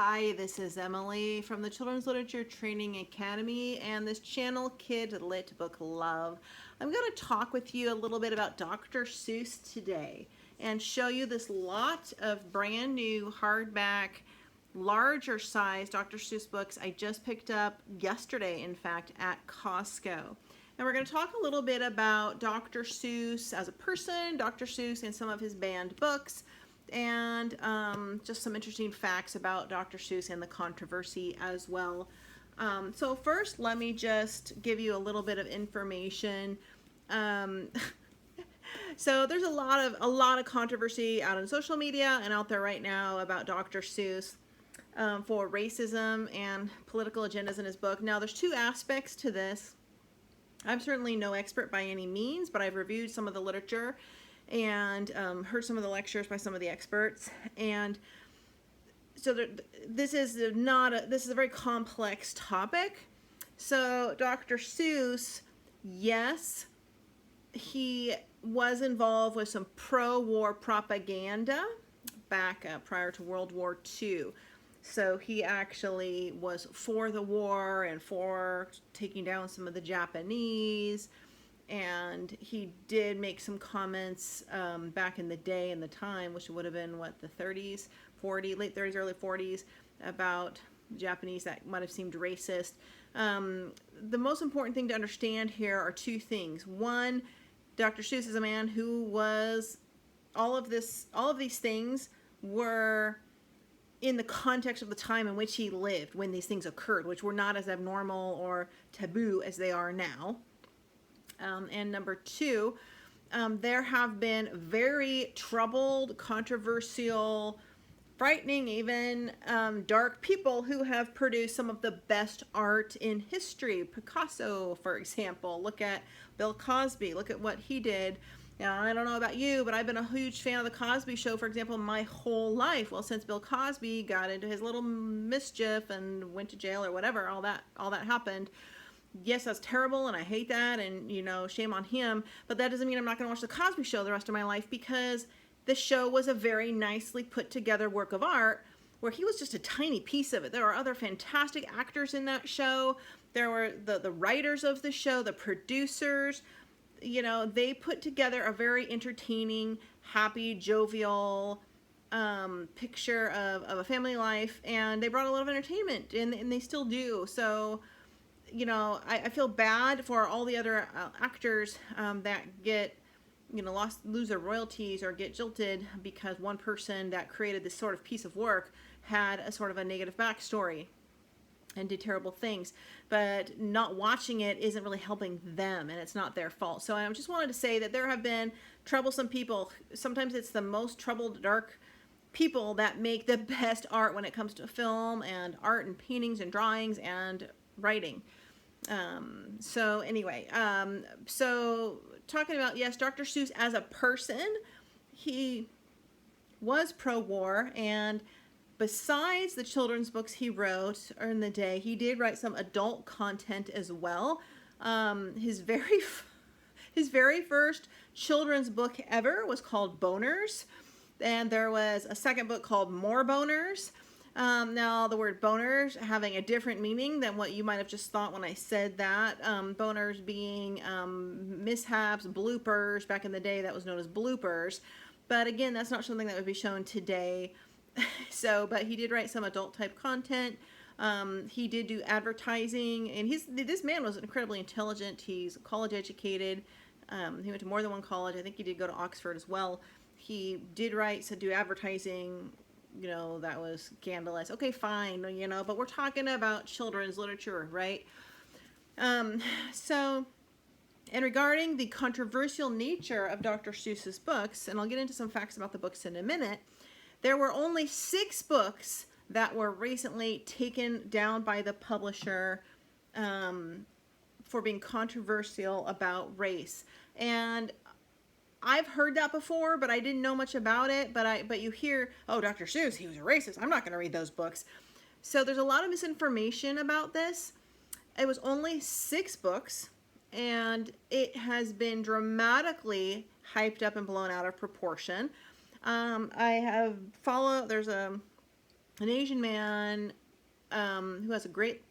Hi, this is Emily from the Children's Literature Training Academy and this channel, Kid Lit Book Love. I'm going to talk with you a little bit about Dr. Seuss today and show you this lot of brand new hardback, larger size Dr. Seuss books I just picked up yesterday, in fact, at Costco. And we're going to talk a little bit about Dr. Seuss as a person, Dr. Seuss and some of his banned books, and just some interesting facts about Dr. Seuss and the controversy as well. So first, let me just give you a little bit of information. So there's a lot of controversy out on social media and out there right now about Dr. Seuss for racism and political agendas in his book. Now, there's two aspects to this. I'm certainly no expert by any means, but I've reviewed some of the literature and heard some of the lectures by some of the experts. And so this is a very complex topic. So Dr. Seuss, yes, he was involved with some pro-war propaganda back prior to World War II. So he actually was for the war and for taking down some of the Japanese. And he did make some comments back in the day and the time, which would have been, what, the 30s, 40s, late 30s, early 40s, about Japanese that might have seemed racist. The most important thing to understand here are two things. One, Dr. Seuss is a man who was, all of these things were in the context of the time in which he lived when these things occurred, which were not as abnormal or taboo as they are now. And number two, there have been very troubled, controversial, frightening even, dark people who have produced some of the best art in history. Picasso, for example. Look at Bill Cosby. Look at what he did. Now, I don't know about you, but I've been a huge fan of the Cosby Show, for example, my whole life. Well, since Bill Cosby got into his little mischief and went to jail or whatever, all that happened. Yes, that's terrible, and I hate that, and, you know, shame on him, but that doesn't mean I'm not going to watch The Cosby Show the rest of my life, because the show was a very nicely put together work of art where he was just a tiny piece of it. There are other fantastic actors in that show. There were the writers of the show, the producers. You know, they put together a very entertaining, happy, jovial picture of a family life, and they brought a lot of entertainment, and they still do. So, you know, I feel bad for all the other actors that get, you know, lose their royalties or get jilted because one person that created this sort of piece of work had a sort of a negative backstory and did terrible things. But not watching it isn't really helping them, and it's not their fault. So I just wanted to say that there have been troublesome people. Sometimes it's the most troubled, dark people that make the best art when it comes to film and art and paintings and drawings and writing. So anyway, so talking about, yes, Dr. Seuss as a person, he was pro-war, and besides the children's books he wrote in the day, he did write some adult content as well. His very first children's book ever was called Boners, and there was a second book called More Boners. Now, the word boners having a different meaning than what you might have just thought when I said that. Boners being mishaps, bloopers. Back in the day, that was known as bloopers. But again, that's not something that would be shown today. So, but he did write some adult-type content. He did do advertising, and this man was incredibly intelligent. He's college educated. He went to more than one college. I think he did go to Oxford as well. He did do advertising. You know, that was scandalous. Okay, fine, you know, but we're talking about children's literature, right? So, and regarding the controversial nature of Dr. Seuss's books, and I'll get into some facts about the books in a minute, there were only 6 books that were recently taken down by the publisher for being controversial about race. And I've heard that before, but I didn't know much about it. But you hear, oh, Dr. Seuss, he was a racist. I'm not going to read those books. So there's a lot of misinformation about this. It was only 6 books, and it has been dramatically hyped up and blown out of proportion. I have followed, there's a an Asian man who has a great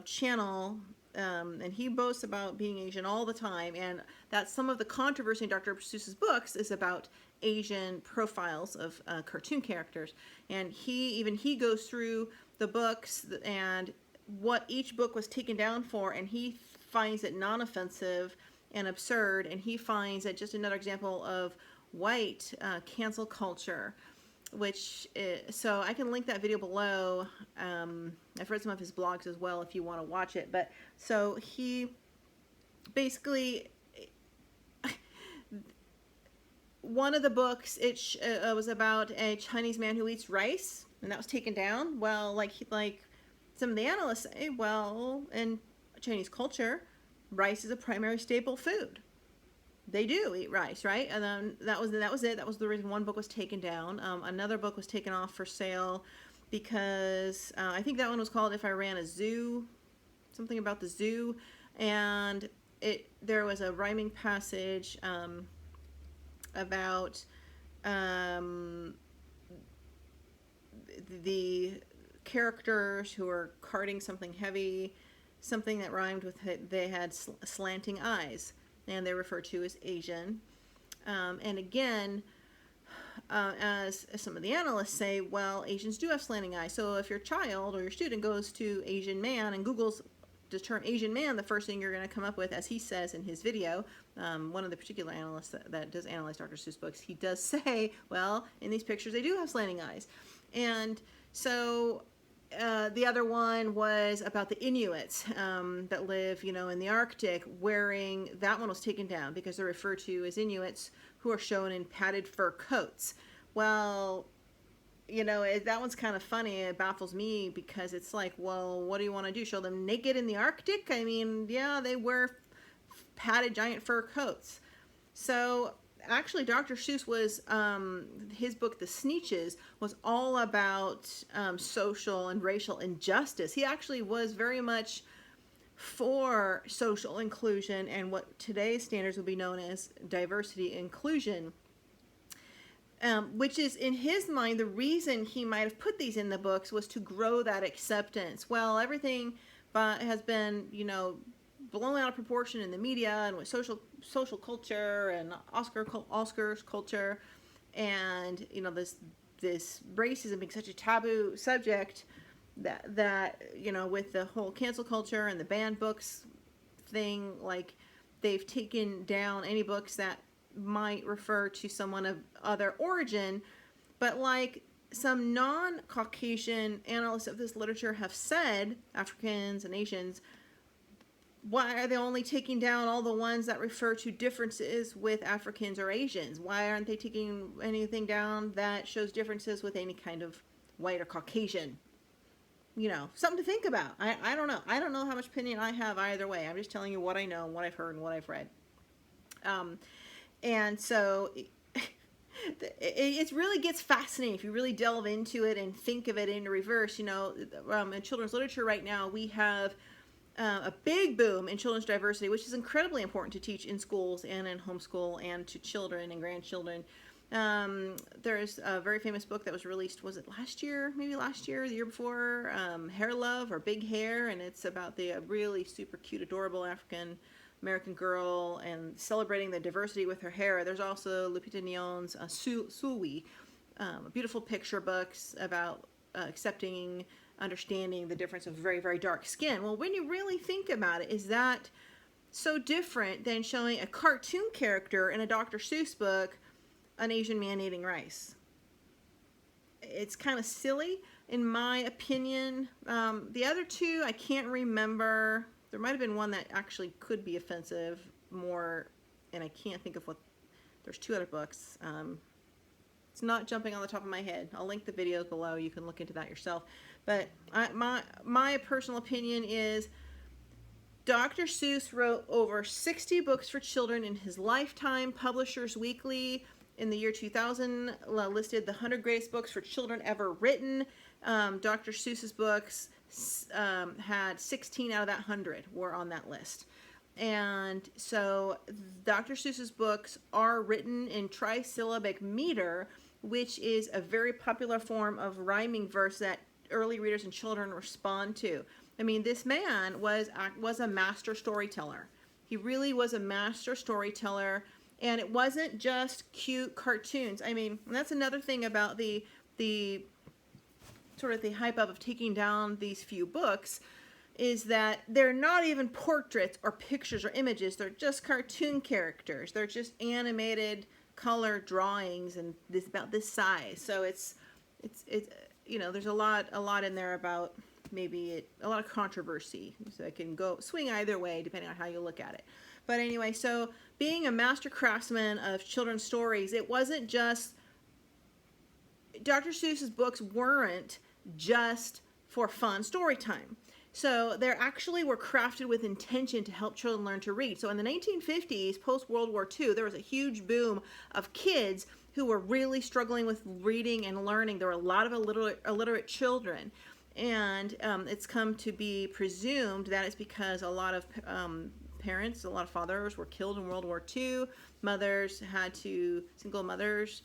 channel, and he boasts about being Asian all the time. And that's some of the controversy in Dr. Seuss's books is about Asian profiles of cartoon characters. And he goes through the books and what each book was taken down for, and he finds it non-offensive and absurd. And he finds it just another example of white cancel culture, which so I can link that video below. I've read some of his blogs as well if you want to watch it. But so he basically, one of the books, it was about a Chinese man who eats rice, and that was taken down. Well, like some of the analysts say, well, in Chinese culture, rice is a primary staple food. They do eat rice, right? And then that was it. That was the reason one book was taken down. Another book was taken off for sale because I think that one was called "If I Ran a Zoo," something about the zoo, and there was a rhyming passage about the characters who were carting something heavy, something that rhymed with they had slanting eyes, and they're referred to as Asian. And again, as some of the analysts say, well, Asians do have slanting eyes. So if your child or your student goes to Asian man and Googles the term Asian man, the first thing you're going to come up with, as he says in his video, one of the particular analysts that does analyze Dr. Seuss books, he does say, well, in these pictures they do have slanting eyes. And so the other one was about the Inuits that live, in the Arctic, that one was taken down because they're referred to as Inuits who are shown in padded fur coats. Well, that one's kind of funny. It baffles me because it's like, well, what do you want to do? Show them naked in the Arctic? I mean, yeah, they wear padded giant fur coats. So actually, Dr. Seuss was, his book, The Sneetches, was all about social and racial injustice. He actually was very much for social inclusion and what today's standards would be known as diversity inclusion. Which is, in his mind, the reason he might have put these in the books was to grow that acceptance. Well, everything has been, blown out of proportion in the media and with social culture and Oscars culture, and this racism being such a taboo subject that with the whole cancel culture and the banned books thing, like they've taken down any books that might refer to someone of other origin. But like some non-Caucasian analysts of this literature have said, Africans and Asians, why are they only taking down all the ones that refer to differences with Africans or Asians? Why aren't they taking anything down that shows differences with any kind of white or Caucasian? Something to think about. I don't know. I don't know how much opinion I have either way. I'm just telling you what I know, what I've heard, and what I've read. And so it really gets fascinating if you really delve into it and think of it in reverse. In children's literature right now, we have a big boom in children's diversity, which is incredibly important to teach in schools and in homeschool and to children and grandchildren. There's a very famous book that was released, was it last year, maybe last year, the year before, Hair Love, or Big Hair, and it's about the really super cute, adorable African-American girl and celebrating the diversity with her hair. There's also Lupita Nyong'o's Sui, beautiful picture books about accepting, understanding the difference of very, very dark skin. Well, when you really think about it, is that so different than showing a cartoon character in a Dr. Seuss book, an Asian man eating rice? It's kind of silly, in my opinion. The other two, I can't remember. There might have been one that actually could be offensive more, and I can't think of what. There's two other books. It's not jumping on the top of my head. I'll link the videos below. You can look into that yourself. But my personal opinion is Dr. Seuss wrote over 60 books for children in his lifetime. Publishers Weekly in the year 2000 listed the 100 greatest books for children ever written. Dr. Seuss's books had 16 out of that 100 were on that list. And so Dr. Seuss's books are written in trisyllabic meter, which is a very popular form of rhyming verse that early readers and children respond to. I mean, this man was a master storyteller. He really was a master storyteller, and it wasn't just cute cartoons. I mean, that's another thing about the sort of the hype of taking down these few books, is that they're not even portraits or pictures or images. They're just cartoon characters. They're just animated color drawings, and this about this size. So it's there's a lot in there about maybe a lot of controversy. So it can go swing either way depending on how you look at it. But anyway, so being a master craftsman of children's stories, it wasn't just Dr. Seuss's books weren't just for fun story time. So they actually were crafted with intention to help children learn to read. So in the 1950s, post World War II, there was a huge boom of kids who were really struggling with reading and learning. There were a lot of illiterate children. And it's come to be presumed that it's because a lot of parents, a lot of fathers were killed in World War II. Single mothers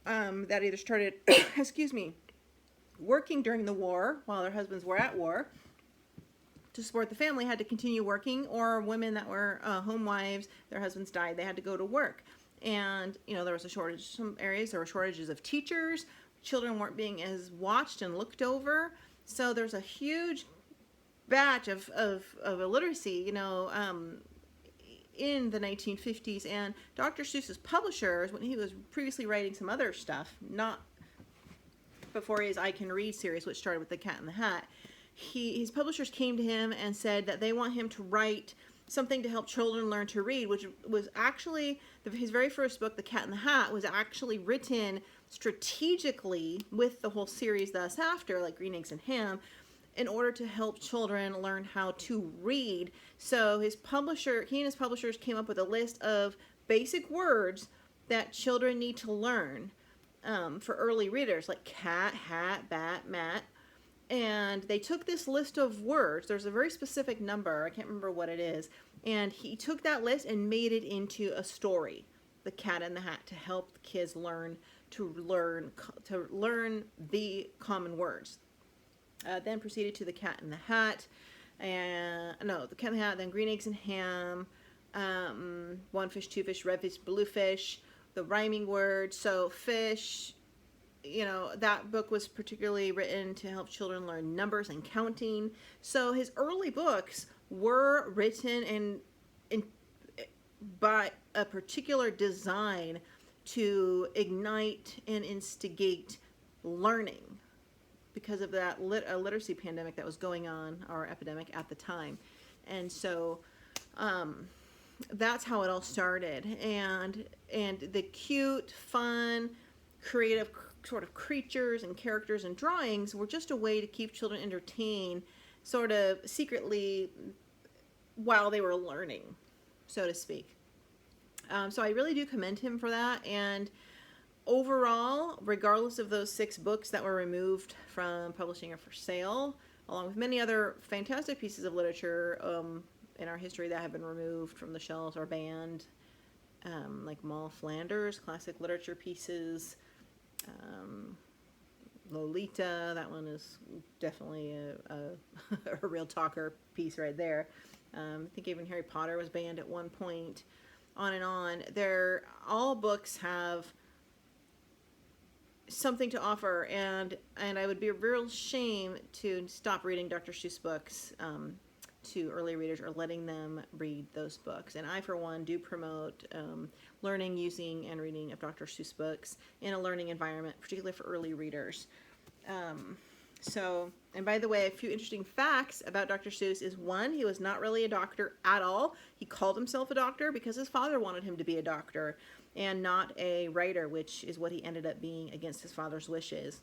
that either started, excuse me, working during the war while their husbands were at war to support the family had to continue working, or women that were home wives, their husbands died, they had to go to work. And, there was a shortage, some areas there were shortages of teachers, children weren't being as watched and looked over, so there's a huge batch of illiteracy, in the 1950s. And Dr. Seuss's publishers, when he was previously writing some other stuff, not before his I Can Read series, which started with The Cat in the Hat, his publishers came to him and said that they want him to write something to help children learn to read, which was actually, his very first book, The Cat in the Hat, was actually written strategically with the whole series thus after, like Green Eggs and Ham, in order to help children learn how to read. So he and his publishers came up with a list of basic words that children need to learn for early readers, like cat, hat, bat, mat. And they took this list of words. There's a very specific number. I can't remember what it is. And he took that list and made it into a story, The Cat in the Hat, to help the kids learn the common words. Then proceeded to The Cat in the Hat. The Cat in the Hat, then Green Eggs and Ham, One Fish, Two Fish, Red Fish, Blue Fish, the rhyming words. So fish, that book was particularly written to help children learn numbers and counting. So his early books were written by a particular design to ignite and instigate learning because of that literacy pandemic that was going on, or epidemic at the time. And so that's how it all started. And the cute, fun, creative sort of creatures and characters and drawings were just a way to keep children entertained, sort of secretly, while they were learning, so to speak. So I really do commend him for that. And overall, regardless of those 6 books that were removed from publishing or for sale, along with many other fantastic pieces of literature in our history that have been removed from the shelves or banned, like Moll Flanders, classic literature pieces, Lolita, that one is definitely a real talker piece right there. I think even Harry Potter was banned at one point, on and on. All books have something to offer, and I would be a real shame to stop reading Dr. Seuss books to early readers, or letting them read those books. And I, for one, do promote learning, using, and reading of Dr. Seuss books in a learning environment, particularly for early readers. And by the way, a few interesting facts about Dr. Seuss is, one, he was not really a doctor at all. He called himself a doctor because his father wanted him to be a doctor and not a writer, which is what he ended up being against his father's wishes.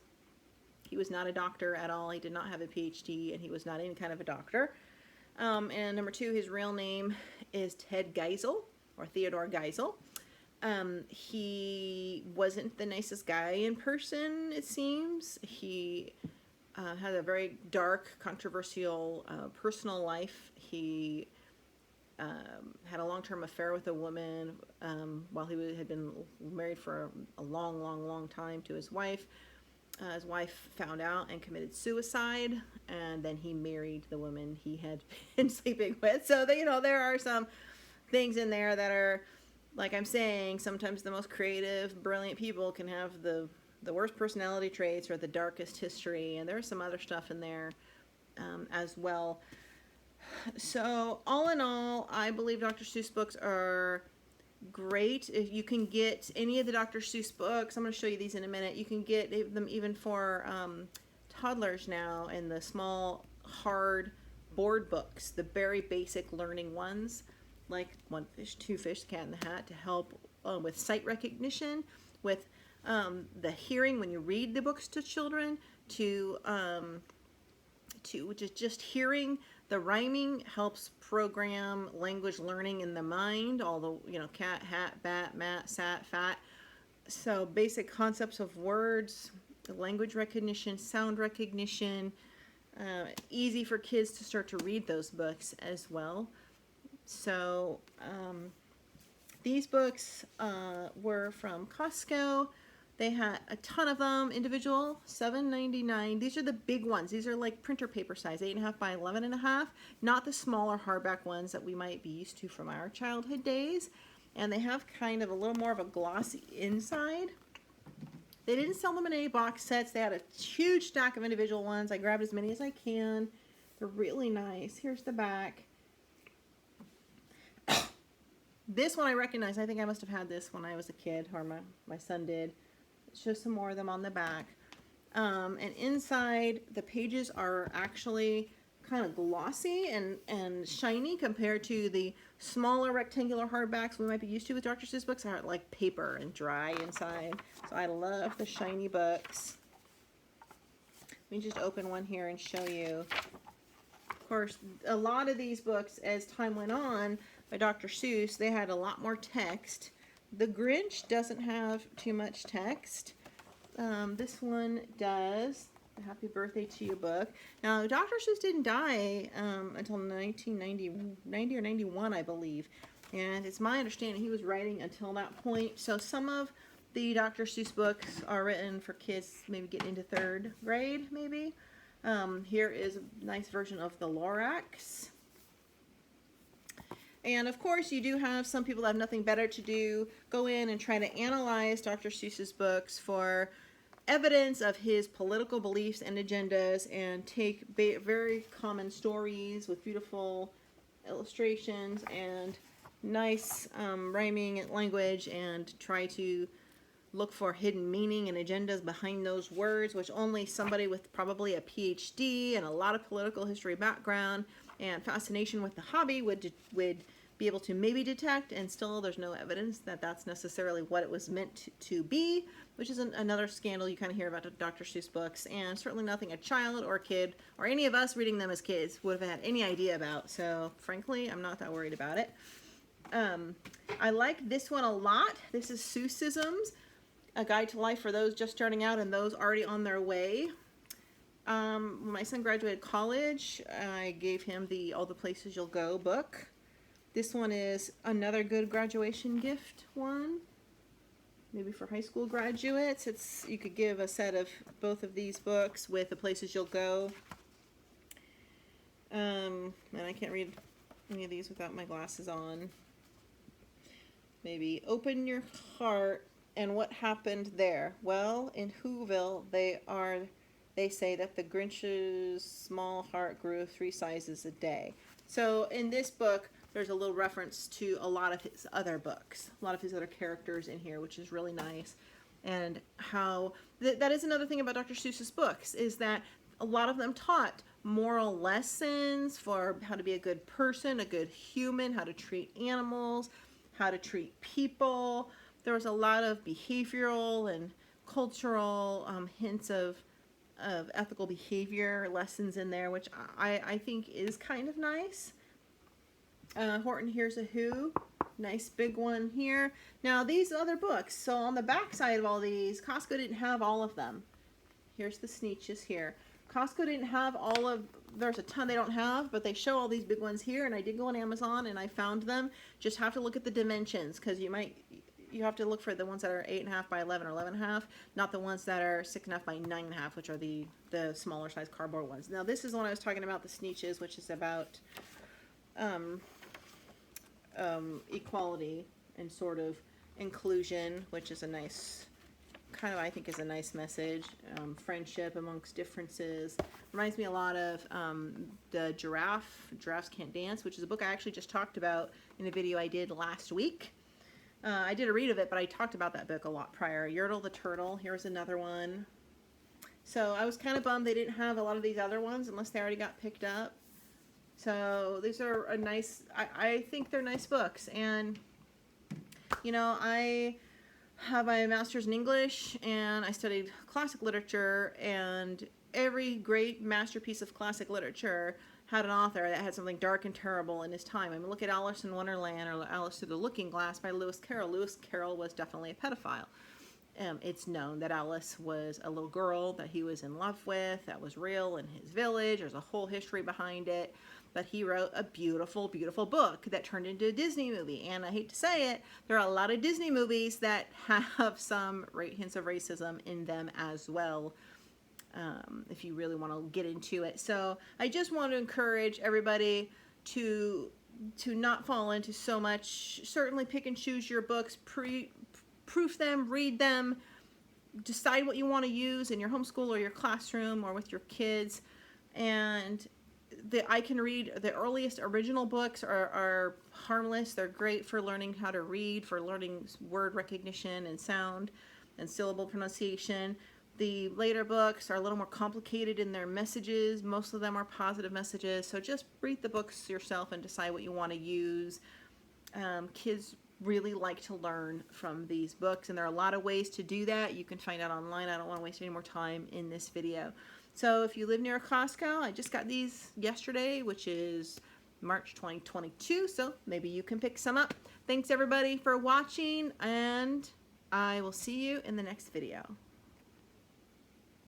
He was not a doctor at all. He did not have a PhD, and he was not any kind of a doctor. And number 2, his real name is Ted Geisel, or Theodore Geisel. He wasn't the nicest guy in person, it seems. He had a very dark, controversial personal life. He had a long-term affair with a woman while had been married for a long, long, long time to his wife. His wife found out and committed suicide, and then he married the woman he had been sleeping with. So, there are some things in there that are, like I'm saying, sometimes the most creative, brilliant people can have the worst personality traits or the darkest history, and there's some other stuff in there as well. So, all in all, I believe Dr. Seuss books are great. If you can get any of the Dr. Seuss books, I'm going to show you these in a minute. You can get them even for toddlers now in the small, hard board books, the very basic learning ones, like One Fish, Two Fish, Cat in the Hat, to help with sight recognition, with the hearing when you read the books to children, to just hearing. The rhyming helps program language learning in the mind, all the, cat, hat, bat, mat, sat, fat. So basic concepts of words, language recognition, sound recognition, easy for kids to start to read those books as well. So these books were from Costco. They had a ton of them, individual, $7.99. These are the big ones. These are like printer paper size, 8.5 by 11.5, not the smaller hardback ones that we might be used to from our childhood days. And they have kind of a little more of a glossy inside. They didn't sell them in any box sets. They had a huge stack of individual ones. I grabbed as many as I can. They're really nice. Here's the back. This one I recognize. I think I must have had this when I was a kid, or my son did. Show some more of them on the back. And inside, the pages are actually kind of glossy and shiny compared to the smaller rectangular hardbacks we might be used to with Dr. Seuss books. Are like paper and dry inside. So I love the shiny books. Let me just open one here and show you. Of course, a lot of these books, as time went on, by Dr. Seuss, they had a lot more text. The Grinch doesn't have too much text. This one does. The Happy Birthday to You book. Now, Dr. Seuss didn't die until 1990 or 91, I believe. And it's my understanding he was writing until that point. So some of the Dr. Seuss books are written for kids maybe getting into 3rd grade, maybe. Here is a nice version of the Lorax. And of course, you do have some people that have nothing better to do, go in and try to analyze Dr. Seuss's books for evidence of his political beliefs and agendas, and take very common stories with beautiful illustrations and nice rhyming and language, and try to look for hidden meaning and agendas behind those words, which only somebody with probably a PhD and a lot of political history background and fascination with the hobby would be able to maybe detect. And still, there's no evidence that that's necessarily what it was meant to be, which is another scandal you kind of hear about Dr. Seuss books, and certainly nothing a child or a kid or any of us reading them as kids would have had any idea about. So frankly, I'm not that worried about it. I like this one a lot. This is Seussisms, a guide to life for those just starting out and those already on their way. When my son graduated college, I gave him the All the Places You'll Go book. This one is another good graduation gift one, maybe for high school graduates. You could give a set of both of these books with the places you'll go. And I can't read any of these without my glasses on. Maybe Open Your Heart and What Happened There. Well, in Whoville, they say that the Grinch's small heart grew 3 sizes a day. So in this book, there's a little reference to a lot of his other books, a lot of his other characters in here, which is really nice. And how that is another thing about Dr. Seuss's books, is that a lot of them taught moral lessons for how to be a good person, a good human, how to treat animals, how to treat people. There was a lot of behavioral and cultural hints of ethical behavior lessons in there, which I think is kind of nice. Horton Hears a Who, nice big one here. Now these other books, so on the back side of all these, Costco didn't have all of them. Here's the Sneetches here. Costco didn't have all of, there's a ton they don't have, but they show all these big ones here, and I did go on Amazon and I found them. Just have to look at the dimensions, because you have to look for the ones that are 8.5 by 11 or 11.5, not the ones that are 6.5 by 9.5, which are the smaller size cardboard ones. Now this is one I was talking about, the Sneetches, which is about equality and sort of inclusion, which is a nice, kind of, I think, is a nice message. Friendship amongst differences. Reminds me a lot of the Giraffes Can't Dance, which is a book I actually just talked about in a video I did last week. I did a read of it, but I talked about that book a lot prior. Yertle the Turtle, here's another one. So I was kind of bummed they didn't have a lot of these other ones unless they already got picked up. So these are a nice, I think they're nice books. And, you know, I have my master's in English and I studied classic literature, and every great masterpiece of classic literature had an author that had something dark and terrible in his time. I mean, look at Alice in Wonderland or Alice Through the Looking Glass by Lewis Carroll. Lewis Carroll was definitely a pedophile. It's known that Alice was a little girl that he was in love with, that was real in his village. There's a whole history behind it. But he wrote a beautiful, beautiful book that turned into a Disney movie. And I hate to say it, there are a lot of Disney movies that have some hints of racism in them as well. If you really want to get into it. So I just want to encourage everybody to not fall into so much. Certainly pick and choose your books, proof them, read them, decide what you want to use in your homeschool or your classroom or with your kids. And I can read the earliest original books are harmless. They're great for learning how to read, for learning word recognition and sound and syllable pronunciation. The later books are a little more complicated in their messages. Most of them are positive messages. So just read the books yourself and decide what you want to use. Kids really like to learn from these books, and there are a lot of ways to do that. You can find out online. I don't want to waste any more time in this video. So if you live near a Costco, I just got these yesterday, which is March 2022. So maybe you can pick some up. Thanks everybody for watching, and I will see you in the next video.